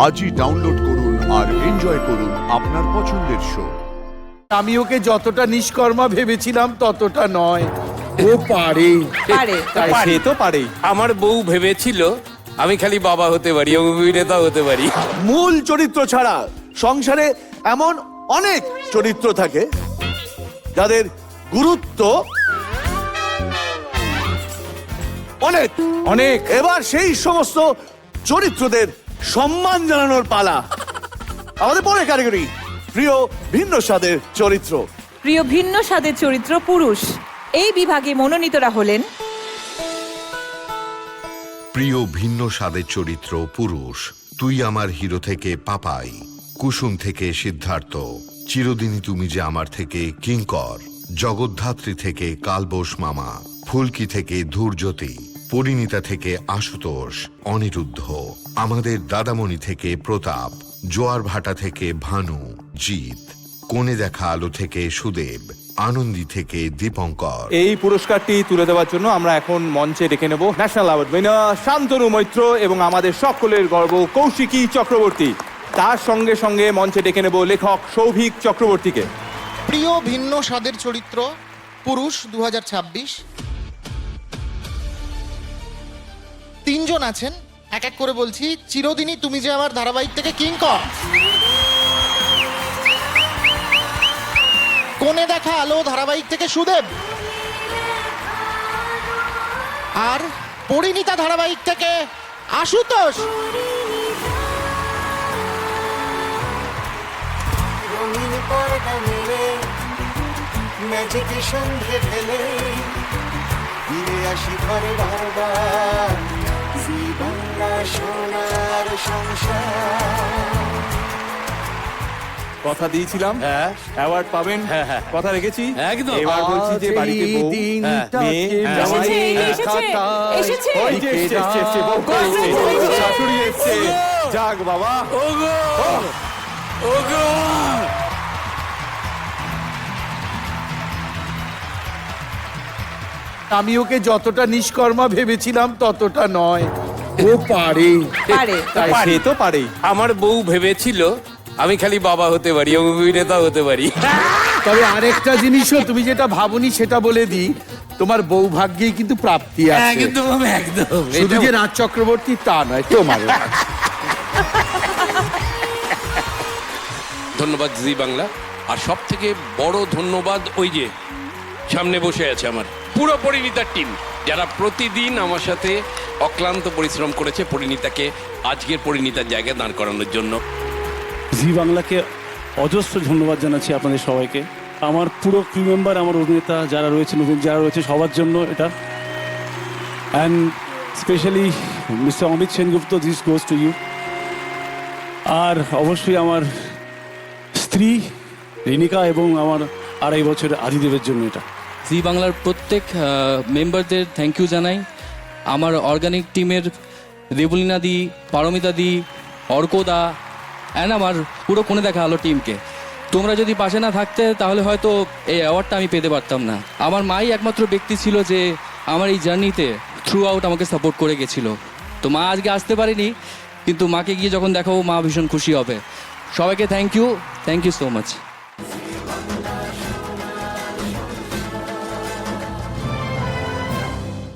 আজই ডাউনলোড করুন আর এনজয় করুন আপনার পছন্দের শো। আমি ওকে যতটা নিষ্কর্মা ভেবেছিলাম ততটা নয়। ও পারে সে তো পারেই। আমার বউ ভেবেছিল আমি খালি বাবা হতে পারি, অভিনেতা হতে পারি। মূল চরিত্র ছাড়া সংসারে এমন অনেক চরিত্র থাকে যাদের গুরুত্ব অনেক অনেক। এবার সেই সমস্ত চরিত্রদের সম্মান জানানোর পালা। আমাদের পরের ক্যাটাগরি প্রিয় ভিন্ন স্বাদের চরিত্র। প্রিয় ভিন্ন স্বাদের চরিত্র পুরুষ। এই বিভাগে মনোনীতরা হলেন প্রিয় ভিন্ন স্বাদের চরিত্র পুরুষ। তুই আমার হিরো থেকে পাপাই, কুসুম থেকে সিদ্ধার্থ, চিরদিনই তুমি যে আমার থেকে কিঙ্কর, জগদ্ধাত্রী থেকে কালবোস মামা, ফুলকি থেকে ধূর্যতি, পরিণীতা থেকে আশুতোষ, অনিরুদ্ধ, আমাদের দাদামণি থেকে প্রতাপ, জোয়ার ভাটা থেকে ভানু, জিৎ, কোণে দেখা আলো থেকে সুদেব, আনন্দী থেকে দীপঙ্কর। এই পুরস্কারটি তুলে দেওয়ার জন্য আমরা এখন মঞ্চে ডেকে নেব national award winner Shantanu Moitra এবং আমাদের সকলের গর্ব কৌশিকী চক্রবর্তী। তার সঙ্গে সঙ্গে মঞ্চে ডেকে নেব লেখক সৌভিক চক্রবর্তীকে। প্রিয় ভিন্ন স্বাদের চরিত্র পুরুষ 2026। তিনজন আছেন, এক এক করে বলছি। চিরদিনই তুমি যে আমার ধারাবাহিক থেকে কিঙ্কর, কোণে দেখা আলো ধারাবাহিক থেকে সুদেব, আর পরিণীতা ধারাবাহিক থেকে আশুতোষ। রঙিন পর্দা মেলে ম্যাজিক সন্ধে ফেলে ফিরে আসি ঘরে বারবার, জি বাংলা সোনার সংসার। কথা দিয়েছিলাম অ্যাওয়ার্ড পাবেন, কথা রেখেছি একদম। এবার বলছি যে বাড়িতে বউ, মেয়ে, জামাই, এসেছে। ওই যে এসছে, বউ এসছে, শাশুড়ি এসছে। যাক বাবা, ওগো ওগো আমি ওকে যতটা নিষ্কর্মা ভেবেছিলাম ততটা নয়। ও পারে সে তো পারেই। আমার বউ ভেবেছিল আমি খালি বাবা হতে পারি, অভিনেতা হতে পারি। তবে আরেকটা জিনিসও তুমি যেটা ভাবনি সেটা বলে দিই, তোমার বউ ভাগ্যেই কিন্তু প্রাপ্তি আছে। একদম একদম। শুধু যে রাজ চক্রবর্তী তা নয়, তোমার। ধন্যবাদ জি বাংলা। আর সব থেকে বড় ধন্যবাদ ওই যে সামনে বসে আছে আমার পুরো পরিণীতার টিম, যারা প্রতিদিন আমার সাথে অক্লান্ত পরিশ্রম করেছে পরিণীতাকে আজকের পরিণীতার জায়গায় দাঁড় করানোর জন্য। জি বাংলাকে অজস্র ধন্যবাদ জানাচ্ছি আপনাদের সবাইকে। আমার পুরো ক্রু মেম্বার, আমার অভিনেতা যারা রয়েছে, নতুন যারা রয়েছে, সবার জন্য এটা। And specially mister Amit Sengupta, this goes to you. আর অবশ্যই আমার স্ত্রী রিনিকা এবং আমার 2.5 বছরের আদিদেবের জন্য এটা। জি বাংলার প্রত্যেক মেম্বারদের থ্যাংক ইউ জানাই। আমার অর্গানিক টিমের রেবুলিনা দি, পারমিতা দি, অর্কদা অ্যান্ড আমার পুরো কোণে দেখা আলো টিমকে। তোমরা যদি পাশে না থাকতে তাহলে হয়তো এই অ্যাওয়ার্ডটা আমি পেতে পারতাম না। আমার মাই একমাত্র ব্যক্তি ছিল যে আমার এই জার্নিতে থ্রু আউট আমাকে সাপোর্ট করে গেছিলো। তো মা আজকে আসতে পারিনি, কিন্তু মাকে গিয়ে যখন দেখাবো মা ভীষণ খুশি হবে। সবাইকে থ্যাংক ইউ সো মাচ।